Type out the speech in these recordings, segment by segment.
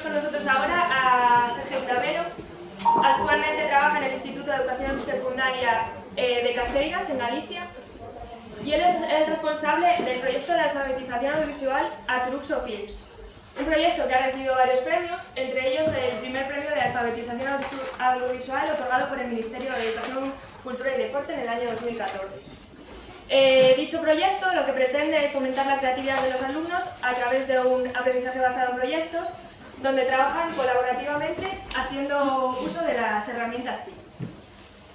con nosotros ahora a Sergio Clavero. Actualmente trabaja en el Instituto de Educación Secundaria de Cacheiras, en Galicia, y él es el responsable del proyecto de alfabetización audiovisual Atruxo Films, un proyecto que ha recibido varios premios, entre ellos el primer premio de alfabetización audiovisual otorgado por el Ministerio de Educación, Cultura y Deporte en el año 2014. Dicho proyecto lo que pretende es fomentar la creatividad de los alumnos a través de un aprendizaje basado en proyectos, donde trabajan colaborativamente haciendo uso de las herramientas TIC.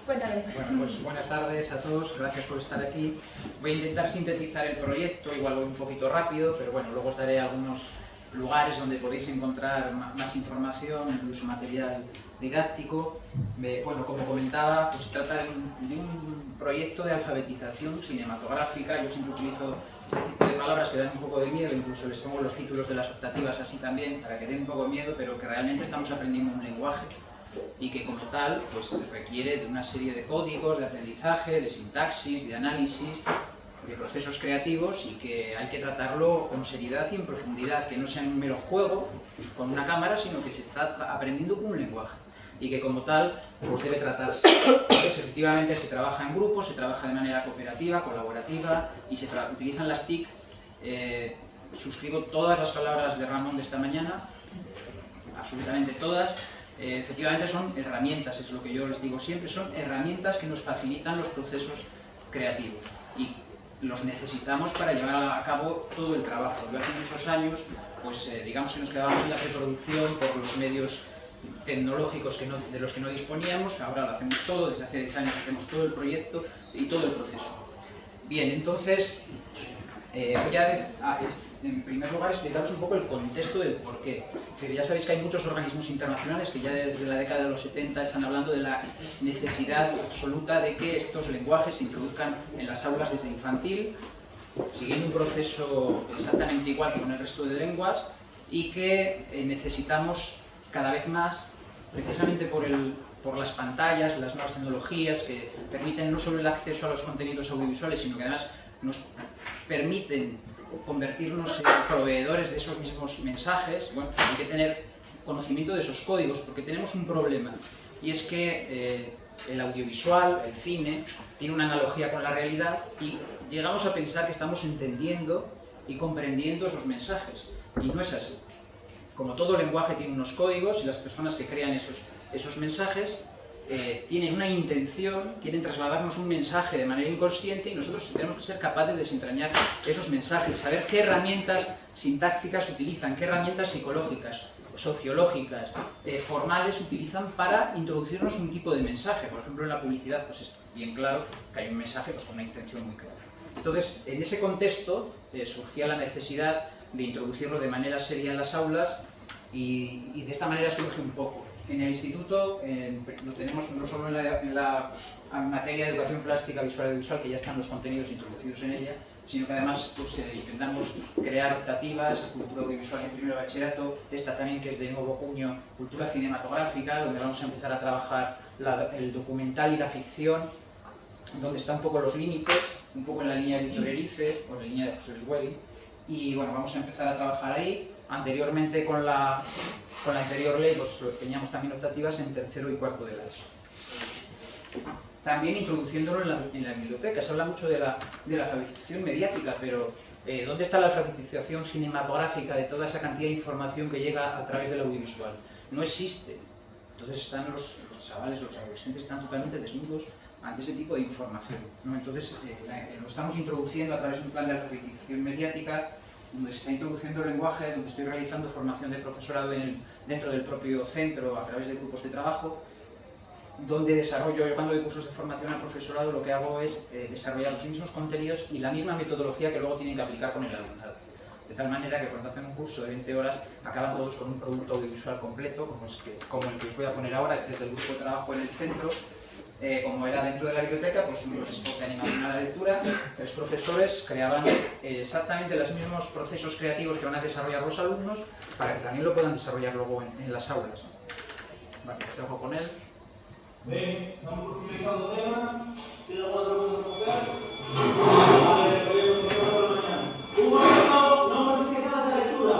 Cuéntame. Bueno, pues buenas tardes a todos, gracias por estar aquí. Voy a intentar sintetizar el proyecto, igual voy un poquito rápido, pero bueno, luego os daré algunos lugares donde podéis encontrar más información, incluso material didáctico. Bueno, como comentaba, pues se trata de un proyecto de alfabetización cinematográfica. Yo siempre utilizo este tipo de palabras que dan un poco de miedo, incluso les pongo los títulos de las optativas así también, para que den un poco de miedo, pero que realmente estamos aprendiendo un lenguaje y que como tal pues requiere de una serie de códigos de aprendizaje, de sintaxis, de análisis, de procesos creativos, y que hay que tratarlo con seriedad y en profundidad, que no sea un mero juego con una cámara, sino que se está aprendiendo con un lenguaje y que como tal pues debe tratarse. Entonces, efectivamente se trabaja en grupos, se trabaja de manera cooperativa, colaborativa, y se utilizan las TIC. Suscribo todas las palabras de Ramón de esta mañana, absolutamente todas. Efectivamente son herramientas, es lo que yo les digo siempre, son herramientas que nos facilitan los procesos creativos y los necesitamos para llevar a cabo todo el trabajo. Yo hace muchos años, pues digamos que nos quedábamos en la preproducción por los medios tecnológicos de los que no disponíamos. Ahora lo hacemos todo, desde hace 10 años hacemos todo el proyecto y todo el proceso. Bien, entonces voy a, en primer lugar, explicaros un poco el contexto del porqué. Ya sabéis que hay muchos organismos internacionales que ya desde la década de los 70 están hablando de la necesidad absoluta de que estos lenguajes se introduzcan en las aulas desde infantil, siguiendo un proceso exactamente igual que con el resto de lenguas, y que necesitamos cada vez más, precisamente por las pantallas, las nuevas tecnologías que permiten no solo el acceso a los contenidos audiovisuales, sino que además nos permiten convertirnos en proveedores de esos mismos mensajes. Bueno, hay que tener conocimiento de esos códigos, porque tenemos un problema, y es que el audiovisual, el cine, tiene una analogía con la realidad, y llegamos a pensar que estamos entendiendo y comprendiendo esos mensajes, y no es así. Como todo lenguaje tiene unos códigos, y las personas que crean esos mensajes tienen una intención, quieren trasladarnos un mensaje de manera inconsciente, y nosotros tenemos que ser capaces de desentrañar esos mensajes, saber qué herramientas sintácticas utilizan, qué herramientas psicológicas, sociológicas, formales utilizan para introducirnos un tipo de mensaje. Por ejemplo, en la publicidad pues es bien claro que hay un mensaje pues con una intención muy clara. Entonces, en ese contexto surgía la necesidad de introducirlo de manera seria en las aulas, y de esta manera surge un poco. En el instituto lo tenemos no solo en la materia de educación plástica, visual y audiovisual, que ya están los contenidos introducidos en ella, sino que además pues, intentamos crear optativas, cultura audiovisual en primero de bachillerato, esta también que es de nuevo cuño, cultura cinematográfica, donde vamos a empezar a trabajar el documental y la ficción, donde están un poco los límites, un poco en la línea de Víctor Erice o en la línea de José Luis Welling, y bueno, vamos a empezar a trabajar ahí. Anteriormente con la anterior ley pues teníamos también optativas en tercero y cuarto de la ESO. También introduciéndolo en la biblioteca. Se habla mucho de la alfabetización mediática, pero ¿dónde está la alfabetización cinematográfica de toda esa cantidad de información que llega a través del audiovisual? No existe. Entonces están los chavales, los adolescentes están totalmente desnudos ante ese tipo de información, ¿no? Entonces lo estamos introduciendo a través de un plan de alfabetización mediática, donde se está introduciendo el lenguaje, donde estoy realizando formación de profesorado dentro del propio centro a través de grupos de trabajo, donde desarrollo, yo cuando doy cursos de formación al profesorado, lo que hago es desarrollar los mismos contenidos y la misma metodología que luego tienen que aplicar con el alumnado. De tal manera que cuando hacen un curso de 20 horas acaban todos con un producto audiovisual completo, como el que os voy a poner ahora. Este es del grupo de trabajo en el centro. Como era dentro de la biblioteca, pues un spot de animación a la lectura. 3 profesores creaban exactamente los mismos procesos creativos que van a desarrollar los alumnos, para que también lo puedan desarrollar luego en las aulas. Vale, os dejo con él. Bien, vamos profundizando el tema. ¿Tiene algo otro que tocar? Un momento, no hemos esquecido la lectura.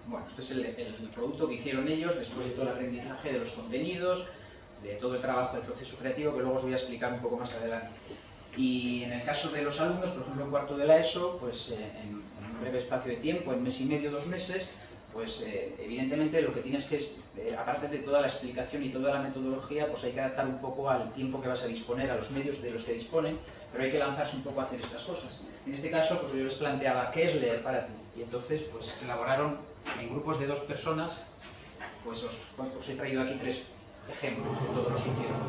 Bueno, este es el producto que hicieron ellos después de todo el aprendizaje de los contenidos, de todo el trabajo del proceso creativo, que luego os voy a explicar un poco más adelante. Y en el caso de los alumnos, por ejemplo en cuarto de la ESO, pues en un breve espacio de tiempo, en mes y medio, 2 meses, pues evidentemente lo que tienes que es, aparte de toda la explicación y toda la metodología, pues hay que adaptar un poco al tiempo que vas a disponer, a los medios de los que disponen, pero hay que lanzarse un poco a hacer estas cosas. En este caso, pues yo les planteaba, ¿qué es leer para ti? Y entonces, pues elaboraron en grupos de 2 personas, pues os he traído aquí 3 ejemplos de todos los que hicieron.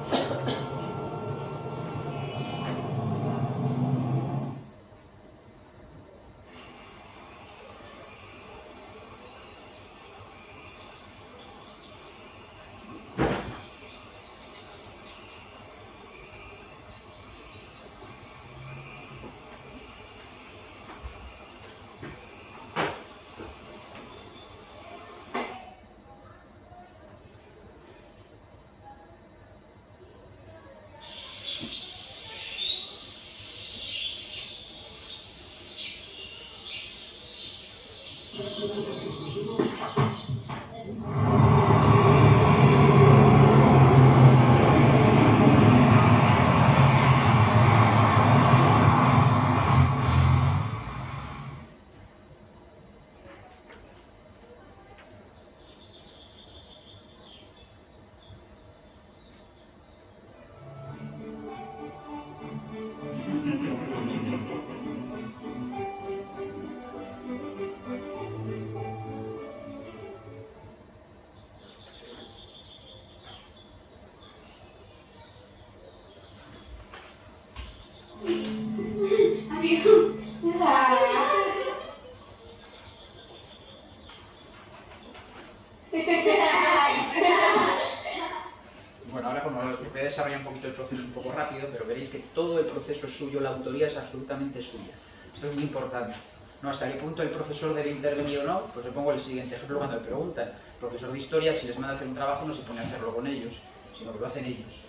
Bueno, ahora como voy a desarrollar un poquito el proceso un poco rápido, pero veréis que todo el proceso es suyo, la autoría es absolutamente suya. Esto es muy importante. ¿No? ¿Hasta qué punto el profesor debe intervenir o no? Pues le pongo el siguiente ejemplo cuando me preguntan. El profesor de historia, si les manda a hacer un trabajo, no se pone a hacerlo con ellos, sino que lo hacen ellos.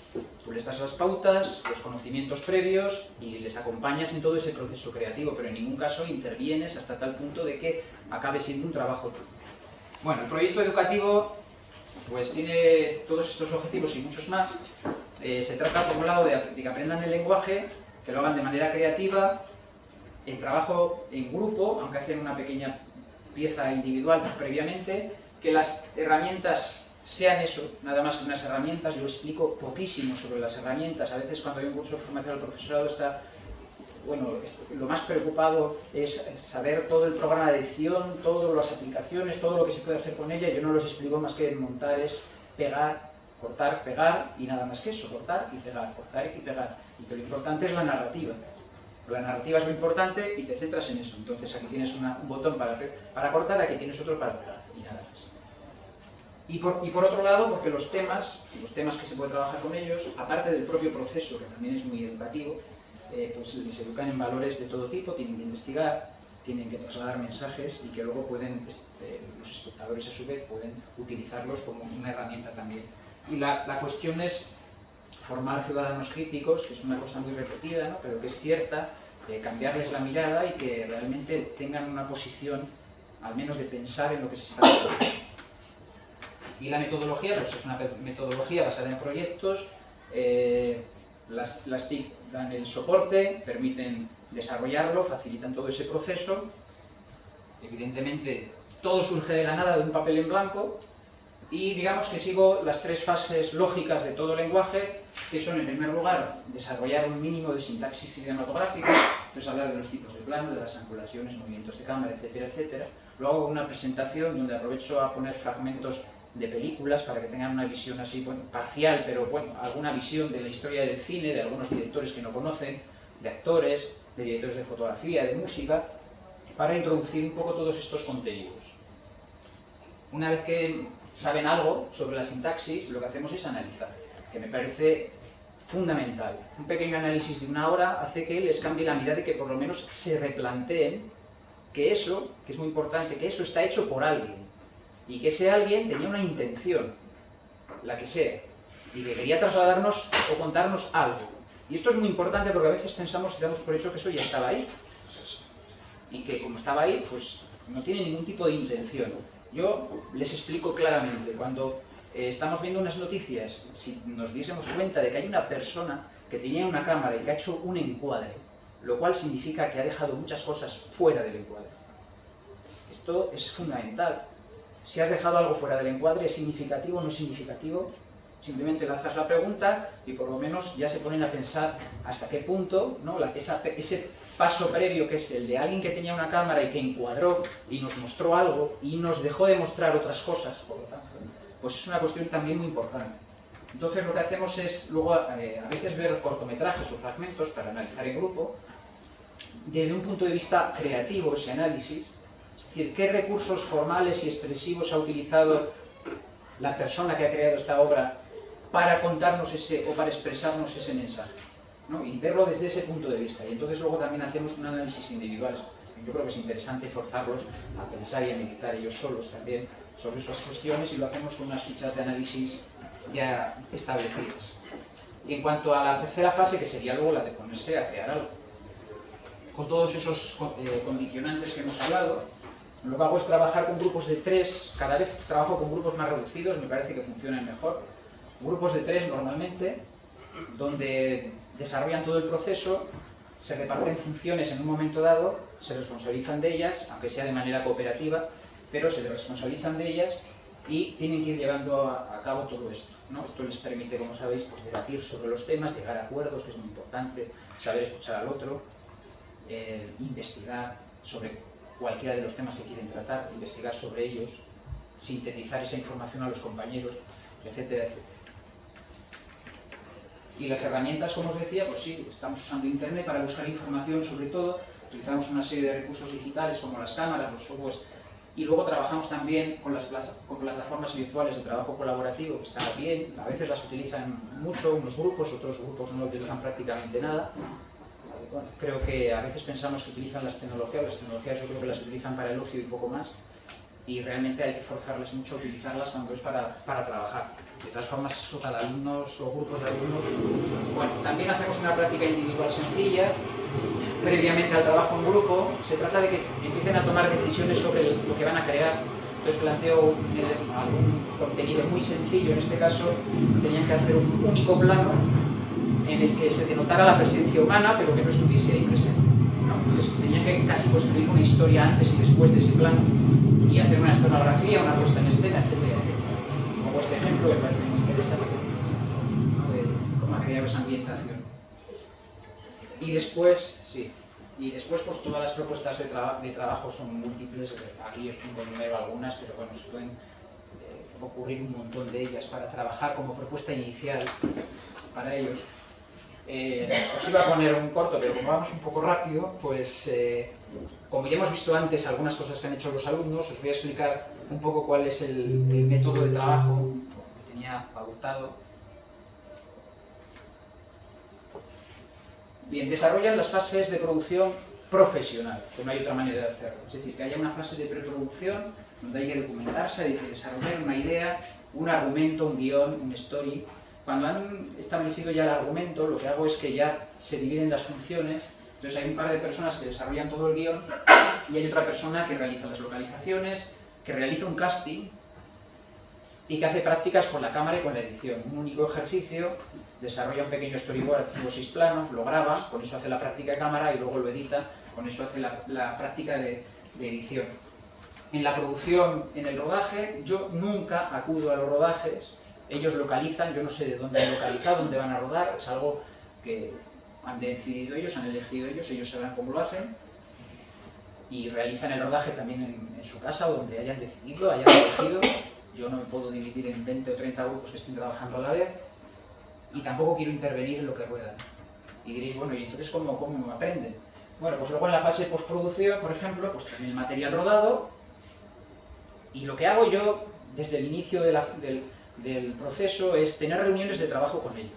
Tú les das las pautas, los conocimientos previos y les acompañas en todo ese proceso creativo, pero en ningún caso intervienes hasta tal punto de que acabe siendo un trabajo tuyo. Bueno, el proyecto educativo pues tiene todos estos objetivos y muchos más. Se trata, por un lado, de que aprendan el lenguaje, que lo hagan de manera creativa, en trabajo en grupo, aunque hacen una pequeña pieza individual previamente, que las herramientas sean eso, nada más que unas herramientas. Yo explico poquísimo sobre las herramientas. A veces cuando hay un curso de formación al profesorado está, bueno, lo más preocupado es saber todo el programa de edición, todas las aplicaciones, todo lo que se puede hacer con ella. Yo no los explico más que montar es pegar, cortar, pegar y nada más que eso, cortar y pegar, cortar y pegar. Y que lo importante es la narrativa. La narrativa es lo importante y te centras en eso. Entonces aquí tienes un botón para cortar, aquí tienes otro para pegar y nada más. Y por otro lado, porque los temas que se puede trabajar con ellos, aparte del propio proceso, que también es muy educativo, pues les educan en valores de todo tipo, tienen que investigar, tienen que trasladar mensajes y que luego pueden, los espectadores a su vez pueden utilizarlos como una herramienta también. Y la cuestión es formar ciudadanos críticos, que es una cosa muy repetida, ¿no? Pero que es cierta, cambiarles la mirada y que realmente tengan una posición, al menos de pensar en lo que se está haciendo. Y la metodología, pues es una metodología basada en proyectos. Las TIC dan el soporte, permiten desarrollarlo, facilitan todo ese proceso. Evidentemente, todo surge de la nada, de un papel en blanco, y digamos que sigo las 3 fases lógicas de todo lenguaje, que son, en primer lugar, desarrollar un mínimo de sintaxis cinematográfica, entonces hablar de los tipos de plano, de las angulaciones, movimientos de cámara, etcétera, etcétera. Luego hago una presentación donde aprovecho a poner fragmentos de películas para que tengan una visión así, bueno, parcial, pero bueno, alguna visión de la historia del cine, de algunos directores que no conocen, de actores, de directores de fotografía, de música, para introducir un poco todos estos contenidos. Una vez que saben algo sobre la sintaxis, lo que hacemos es analizar, que me parece fundamental. Un pequeño análisis de una hora hace que les cambie la mirada y que por lo menos se replanteen que eso, que es muy importante, que eso está hecho por alguien y que ese alguien tenía una intención, la que sea, y que quería trasladarnos o contarnos algo. Y esto es muy importante porque a veces pensamos y damos por hecho que eso ya estaba ahí y que como estaba ahí, pues no tiene ningún tipo de intención. Yo les explico claramente, cuando estamos viendo unas noticias, si nos diésemos cuenta de que hay una persona que tenía una cámara y que ha hecho un encuadre, lo cual significa que ha dejado muchas cosas fuera del encuadre. Esto es fundamental. Si has dejado algo fuera del encuadre, ¿es significativo o no es significativo? Simplemente lanzas la pregunta y por lo menos ya se ponen a pensar hasta qué punto, ¿no? Ese paso previo que es el de alguien que tenía una cámara y que encuadró y nos mostró algo y nos dejó de mostrar otras cosas, por lo tanto, pues es una cuestión también muy importante. Entonces lo que hacemos es luego a veces ver cortometrajes o fragmentos para analizar en grupo desde un punto de vista creativo ese análisis, es decir, qué recursos formales y expresivos ha utilizado la persona que ha creado esta obra para contarnos o para expresarnos ese mensaje, ¿no? Y verlo desde ese punto de vista. Y entonces luego también hacemos un análisis individual. Yo creo que es interesante forzarlos a pensar y a meditar ellos solos también sobre esas cuestiones y lo hacemos con unas fichas de análisis ya establecidas. Y en cuanto a la tercera fase, que sería luego la de ponerse a crear algo, con todos esos condicionantes que hemos hablado, lo que hago es trabajar con grupos de 3, cada vez trabajo con grupos más reducidos, me parece que funcionan mejor, grupos de 3 normalmente, donde desarrollan todo el proceso, se reparten funciones en un momento dado, se responsabilizan de ellas, aunque sea de manera cooperativa, pero se responsabilizan de ellas y tienen que ir llevando a cabo todo esto, ¿no? Esto les permite, como sabéis, pues debatir sobre los temas, llegar a acuerdos, que es muy importante, saber escuchar al otro, investigar sobre cualquiera de los temas que quieren tratar, investigar sobre ellos, sintetizar esa información a los compañeros, etcétera, etcétera. Y las herramientas, como os decía, pues sí, estamos usando Internet para buscar información sobre todo, utilizamos una serie de recursos digitales como las cámaras, los softwares, y luego trabajamos también con plataformas virtuales de trabajo colaborativo, que están bien, a veces las utilizan mucho unos grupos, otros grupos no lo utilizan prácticamente nada. Bueno, creo que a veces pensamos que utilizan las tecnologías yo creo que las utilizan para el ocio y poco más, y realmente hay que forzarles mucho a utilizarlas cuando es para trabajar. De todas formas, esto cada alumnos o grupos de alumnos. Bueno, también hacemos una práctica individual sencilla, previamente al trabajo en grupo. Se trata de que empiecen a tomar decisiones sobre lo que van a crear. Entonces planteo algún contenido muy sencillo, en este caso tenían que hacer un único plano en el que se denotara la presencia humana, pero que no estuviese ahí presente, ¿no? Entonces tenían que casi construir una historia antes y después de ese plano y hacer una escenografía, una puesta en escena, etcétera, etcétera. Como este ejemplo me parece muy interesante, ¿no? De cómo ha creado esa ambientación. Y después, pues todas las propuestas de trabajo son múltiples. Aquí os pongo número algunas, pero bueno, se pueden ocurrir un montón de ellas para trabajar como propuesta inicial para ellos. Os iba a poner un corto, pero como vamos un poco rápido, pues como ya hemos visto antes algunas cosas que han hecho los alumnos, os voy a explicar un poco cuál es el método de trabajo que tenía pautado. Bien, desarrollan las fases de producción profesional, que no hay otra manera de hacerlo. Es decir, que haya una fase de preproducción donde hay que documentarse, hay que desarrollar una idea, un argumento, un guión, un story. Cuando han establecido ya el argumento, lo que hago es que ya se dividen las funciones. Entonces hay un par de personas que desarrollan todo el guión y hay otra persona que realiza las localizaciones, que realiza un casting y que hace prácticas con la cámara y con la edición. Un único ejercicio, desarrolla un pequeño storyboard, 5 o 6 planos, lo graba, con eso hace la práctica de cámara y luego lo edita, con eso hace la práctica de edición. En la producción, en el rodaje, yo nunca acudo a los rodajes, ellos localizan, yo no sé de dónde han localizado, dónde van a rodar, es algo que han decidido ellos, han elegido ellos sabrán cómo lo hacen y realizan el rodaje también en su casa o donde hayan decidido, hayan elegido yo no me puedo dividir en 20 o 30 grupos que estén trabajando a la vez, y tampoco quiero intervenir en lo que ruedan. Y diréis, bueno, ¿y entonces cómo aprenden? Bueno, pues luego en la fase de postproducción, por ejemplo, pues tienen el material rodado, y lo que hago yo desde el inicio del proceso es tener reuniones de trabajo con ellos,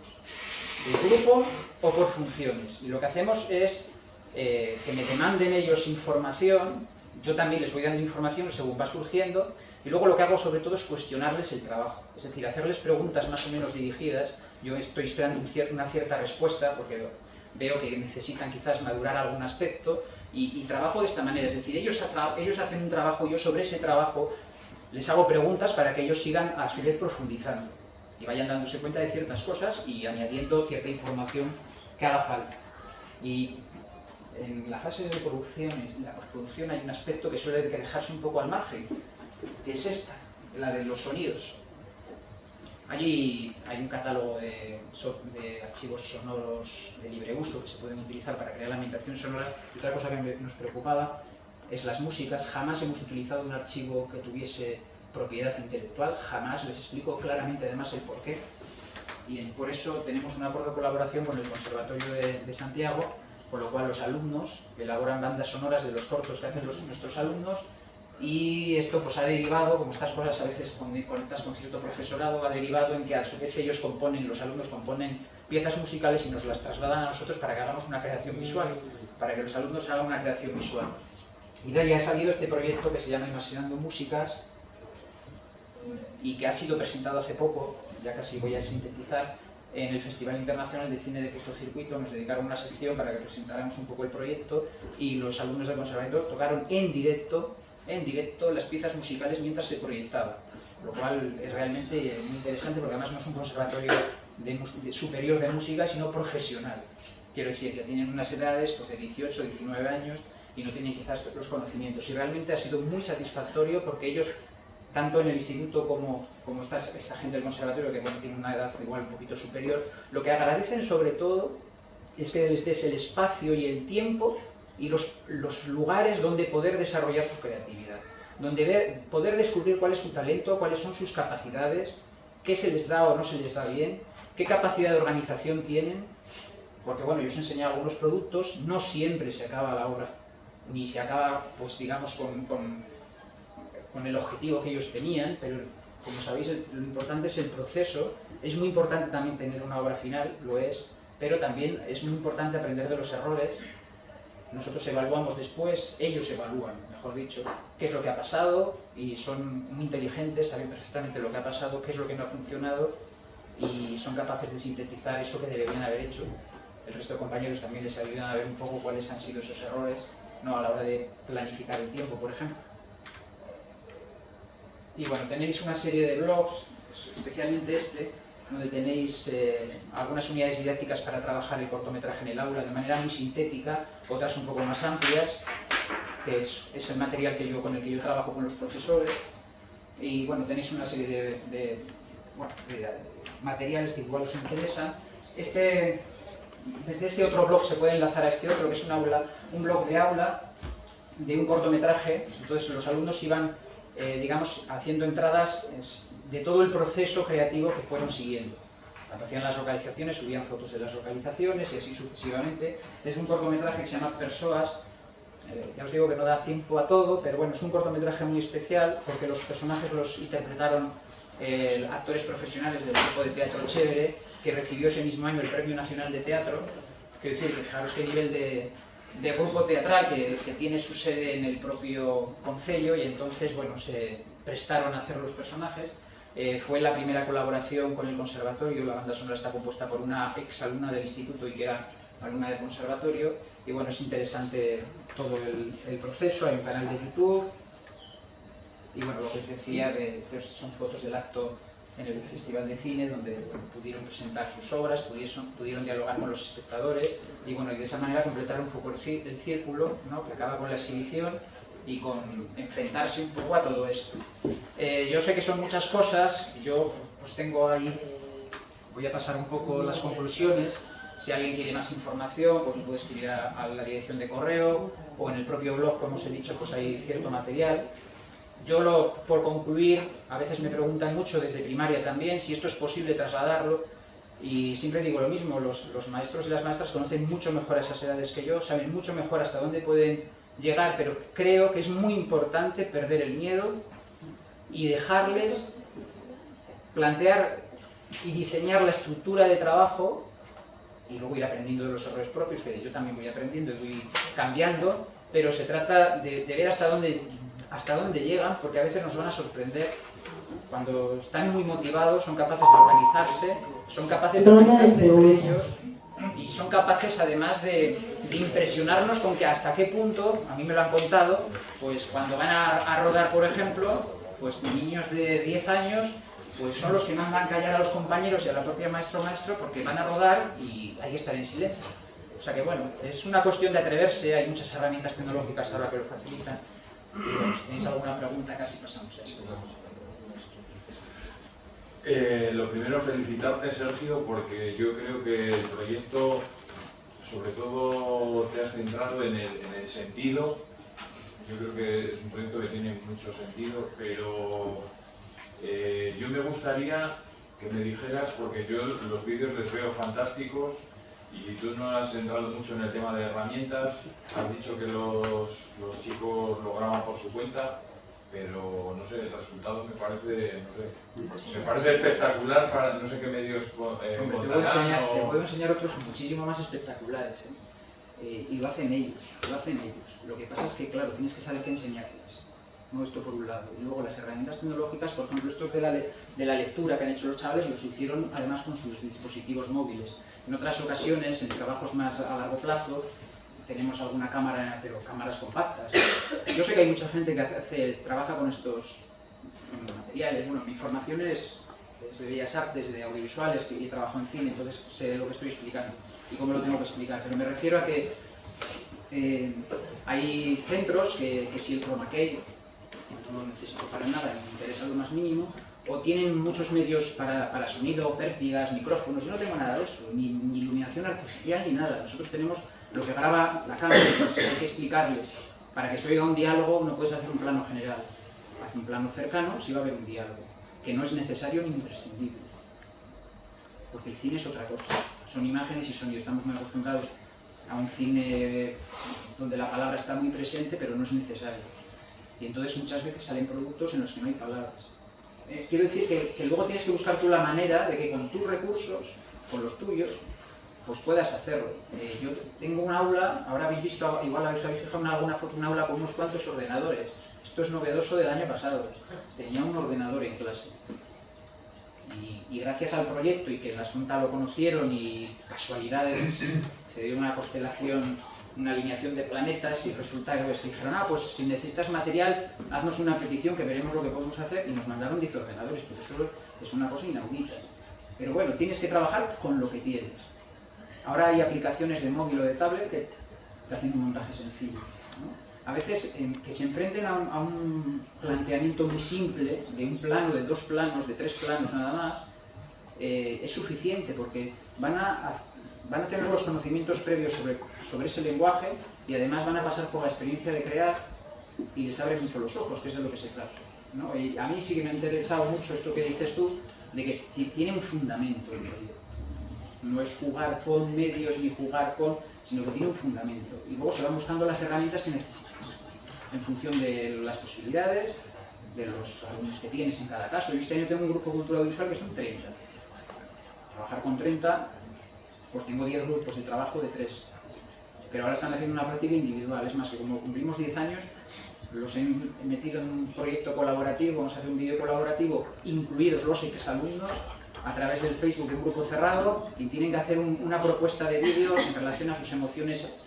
de grupo o por funciones. Y lo que hacemos es que me demanden ellos información, yo también les voy dando información según va surgiendo, y luego lo que hago sobre todo es cuestionarles el trabajo, es decir, hacerles preguntas más o menos dirigidas. Yo estoy esperando una cierta respuesta porque veo que necesitan quizás madurar algún aspecto, y trabajo de esta manera, es decir, ellos hacen un trabajo, yo sobre ese trabajo les hago preguntas para que ellos sigan a su vez profundizando y vayan dándose cuenta de ciertas cosas y añadiendo cierta información que haga falta. Y en la fase de producción y la postproducción hay un aspecto que suele dejarse un poco al margen, que es esta, la de los sonidos. Allí hay un catálogo de archivos sonoros de libre uso que se pueden utilizar para crear la ambientación sonora, y otra cosa que nos preocupaba es las músicas. Jamás hemos utilizado un archivo que tuviese propiedad intelectual, jamás. Les explico claramente además el porqué, y por eso tenemos un acuerdo de colaboración con el Conservatorio de Santiago, con lo cual los alumnos elaboran bandas sonoras de los cortos que hacen nuestros alumnos, y esto pues ha derivado, como estas cosas a veces conectas con cierto profesorado, ha derivado en que a su vez los alumnos componen piezas musicales y nos las trasladan a nosotros para que hagamos una creación visual, para que los alumnos hagan una creación visual. Y de ahí ha salido este proyecto que se llama Imaginando Músicas, y que ha sido presentado hace poco, ya casi voy a sintetizar, en el Festival Internacional de Cine de Cortocircuito. Nos dedicaron una sección para que presentáramos un poco el proyecto, y los alumnos del conservatorio tocaron en directo las piezas musicales mientras se proyectaba, lo cual es realmente muy interesante, porque además no es un conservatorio superior de música, sino profesional. Quiero decir que tienen unas edades pues, de 18 o 19 años y no tienen quizás los conocimientos, y realmente ha sido muy satisfactorio, porque ellos, tanto en el instituto como esta gente del conservatorio, que bueno, tiene una edad igual un poquito superior, lo que agradecen sobre todo es que les des el espacio y el tiempo y los lugares donde poder desarrollar su creatividad, donde poder descubrir cuál es su talento, cuáles son sus capacidades, qué se les da o no se les da bien, qué capacidad de organización tienen, porque bueno, yo os he enseñado algunos productos, no siempre se acaba la obra, ni se acaba, pues digamos, con el objetivo que ellos tenían, pero como sabéis, lo importante es el proceso. Es muy importante también tener una obra final, lo es, pero también es muy importante aprender de los errores. Nosotros evaluamos después, ellos evalúan, mejor dicho, qué es lo que ha pasado, y son muy inteligentes, saben perfectamente lo que ha pasado, qué es lo que no ha funcionado, y son capaces de sintetizar eso que deberían haber hecho. El resto de compañeros también les ayudan a ver un poco cuáles han sido esos errores, ¿no? A la hora de planificar el tiempo, por ejemplo. Y bueno, tenéis una serie de blogs, especialmente donde tenéis algunas unidades didácticas para trabajar el cortometraje en el aula de manera muy sintética, otras un poco más amplias, que es el material con el que yo trabajo con los profesores. Y bueno, tenéis una serie de materiales que igual os interesan. Desde ese otro blog se puede enlazar a este otro, que es un blog de aula de un cortometraje. Entonces los alumnos iban digamos, haciendo entradas de todo el proceso creativo que fueron siguiendo. Cuando hacían las localizaciones, subían fotos de las localizaciones y así sucesivamente. Es un cortometraje que se llama Persoas. Ya os digo que no da tiempo a todo, pero bueno, es un cortometraje muy especial porque los personajes los interpretaron actores profesionales del grupo de teatro Chévere, que recibió ese mismo año el Premio Nacional de Teatro. Quiero decir, fijaros qué nivel de grupo teatral que tiene su sede en el propio concello, y entonces bueno, se prestaron a hacer los personajes. Fue la primera colaboración con el conservatorio. La banda sonora está compuesta por una ex alumna del instituto y que era alumna del conservatorio, y bueno, es interesante todo el proceso. Hay un canal de YouTube, y bueno, lo que os decía, estas son fotos del acto en el Festival de Cine, donde pudieron presentar sus obras, pudieron dialogar con los espectadores, y bueno, y de esa manera completar un poco el círculo, ¿no? Que acaba con la exhibición y con enfrentarse un poco a todo esto. Yo sé que son muchas cosas, yo pues tengo ahí, voy a pasar un poco las conclusiones. Si alguien quiere más información, pues me puede escribir a la dirección de correo, o en el propio blog, como os he dicho, pues hay cierto material. por concluir, a veces me preguntan mucho desde primaria también si esto es posible trasladarlo, y siempre digo lo mismo, los maestros y las maestras conocen mucho mejor a esas edades que yo, saben mucho mejor hasta dónde pueden llegar, pero creo que es muy importante perder el miedo y dejarles plantear y diseñar la estructura de trabajo, y luego ir aprendiendo de los errores propios, que yo también voy aprendiendo y voy cambiando, pero se trata de ver hasta dónde llegan, porque a veces nos van a sorprender. Cuando están muy motivados, son capaces de organizarse, son capaces de organizarse entre ellos, y son capaces además de impresionarnos con que hasta qué punto, a mí me lo han contado, pues cuando van a rodar, por ejemplo, pues niños de 10 años, pues son los que mandan callar a los compañeros y a la propia maestro porque van a rodar y hay que estar en silencio. O sea que bueno, es una cuestión de atreverse, hay muchas herramientas tecnológicas ahora que lo facilitan. Y bueno, si tenéis alguna pregunta, casi pasamos ahí. Lo primero, felicitarte, Sergio, porque yo creo que el proyecto, sobre todo, te has centrado en el sentido. Yo creo que es un proyecto que tiene mucho sentido, pero yo me gustaría que me dijeras, porque yo los vídeos les veo fantásticos y tú no has entrado mucho en el tema de herramientas, has dicho que los chicos lo graban por su cuenta, pero no sé, el resultado me parece, no sé, me parece espectacular para no sé qué medios Hombre, te puedo enseñar otros muchísimo más espectaculares, y lo hacen ellos, Lo que pasa es que, claro, tienes que saber qué enseñarles, ¿no? Esto por un lado. Y luego las herramientas tecnológicas, por ejemplo, estos de la lectura que han hecho los chavales, los hicieron además con sus dispositivos móviles. En otras ocasiones, en trabajos más a largo plazo, tenemos alguna cámara, pero cámaras compactas. Yo sé que hay mucha gente que trabaja con estos materiales. Bueno, mi formación es de Bellas Artes, de audiovisuales, y trabajo en cine, entonces sé de lo que estoy explicando y cómo lo tengo que explicar. Pero me refiero a que hay centros que si el chroma key no lo necesito para nada, me interesa lo más mínimo, o tienen muchos medios para sonido, pértigas, micrófonos. Yo no tengo nada de eso, ni iluminación artificial ni nada. Nosotros tenemos lo que graba la cámara, pues hay que explicarles. Para que se oiga un diálogo no puedes hacer un plano general. Haz un plano cercano si va a haber un diálogo, que no es necesario ni imprescindible. Porque el cine es otra cosa. Son imágenes y sonido. Estamos muy acostumbrados a un cine donde la palabra está muy presente, pero no es necesario. Y entonces muchas veces salen productos en los que no hay palabras. Quiero decir que luego tienes que buscar tú la manera de que con tus recursos, con los tuyos, pues puedas hacerlo. Yo tengo un aula, ahora habéis visto, igual habéis fijado en alguna foto, un aula con unos cuantos ordenadores. Esto es novedoso del año pasado. Tenía un ordenador en clase. Y gracias al proyecto y que en la Asunta lo conocieron y casualidades, se dio una constelación, una alineación de planetas y resulta que pues, dijeron, pues si necesitas material, haznos una petición que veremos lo que podemos hacer, y nos mandaron 10 ordenadores, pero eso es una cosa inaudita. Pero bueno, tienes que trabajar con lo que tienes. Ahora hay aplicaciones de móvil o de tablet que te hacen un montaje sencillo, ¿no? A veces que se enfrenten a un planteamiento muy simple, de un plano, de 2 planos, de 3 planos nada más, es suficiente porque van a tener los conocimientos previos sobre ese lenguaje, y además van a pasar por la experiencia de crear y les abre mucho los ojos, que es de lo que se trata, ¿no? Y a mí sí que me ha interesado mucho esto que dices tú, de que tiene un fundamento el proyecto. No es jugar con medios ni jugar con, sino que tiene un fundamento. Y luego se van buscando las herramientas que necesitas, en función de las posibilidades, de los alumnos que tienes en cada caso. Yo este año tengo un grupo de cultura audiovisual que son 30. Trabajar con 30, pues tengo 10 grupos de trabajo de 3. Pero ahora están haciendo una práctica individual. Es más, que como cumplimos 10 años, los he metido en un proyecto colaborativo. Vamos a hacer un vídeo colaborativo, incluidos los exalumnos, a través del Facebook, un grupo cerrado, y tienen que hacer una propuesta de vídeo en relación a sus emociones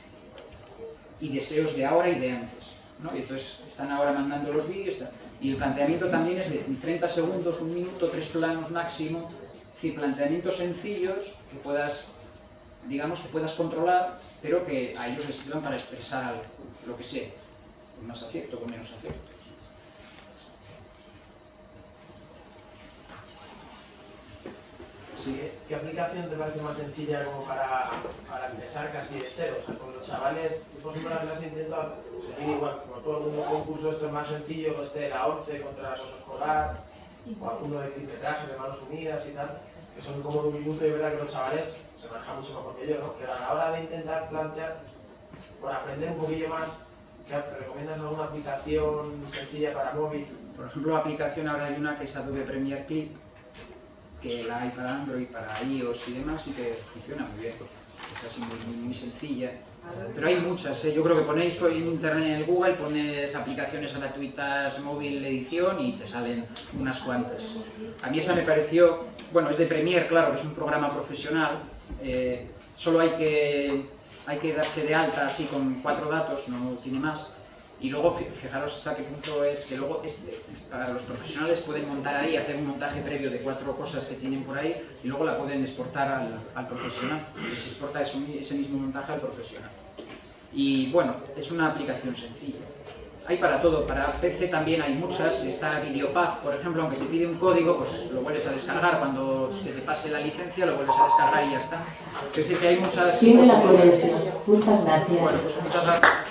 y deseos de ahora y de antes, ¿no? Y entonces están ahora mandando los vídeos, y el planteamiento también es de 30 segundos, 1 minuto, 3 planos máximo. Es decir, planteamientos sencillos que puedas, digamos, que puedas controlar, pero que a ellos les sirvan para expresar algo, lo que sea, con más afecto, con menos afecto. Sí. ¿Qué aplicación te parece más sencilla como para empezar? empezar casi de cero. O sea, con los chavales, yo por ejemplo en la clase intento seguir igual, como todo algún concurso esto es más sencillo, que este de la 11 contra el acoso escolar, o alguno de kilometraje, de manos unidas y tal, que son como de un minuto y verdad que los chavales se manejan mucho mejor que yo, ¿no? Pero a la hora de intentar plantear, por aprender un poquillo más, ¿recomiendas alguna aplicación sencilla para móvil? Por ejemplo, la aplicación ahora hay una que es Adobe Premiere Clip, que la hay para Android, para iOS y demás, y que funciona muy bien. Es así muy sencilla. Pero hay muchas, yo creo que ponéis en internet, en el Google, pones aplicaciones gratuitas, móvil, edición y te salen unas cuantas. A mí esa me pareció, bueno, es de Premiere, claro, que es un programa profesional, solo hay que darse de alta así con 4 datos, no tiene más. Y luego fijaros hasta qué punto es que luego para los profesionales pueden montar ahí, hacer un montaje previo de 4 cosas que tienen por ahí y luego la pueden exportar al profesional. Y se exporta ese mismo montaje al profesional. Y bueno, es una aplicación sencilla. Hay para todo, para PC también hay muchas, está Videopad, por ejemplo, aunque te pide un código, pues lo vuelves a descargar, cuando se te pase la licencia lo vuelves a descargar y ya está. Es decir, que hay muchas... Fin de la ponencia. Muchas gracias. Bueno, pues muchas gracias.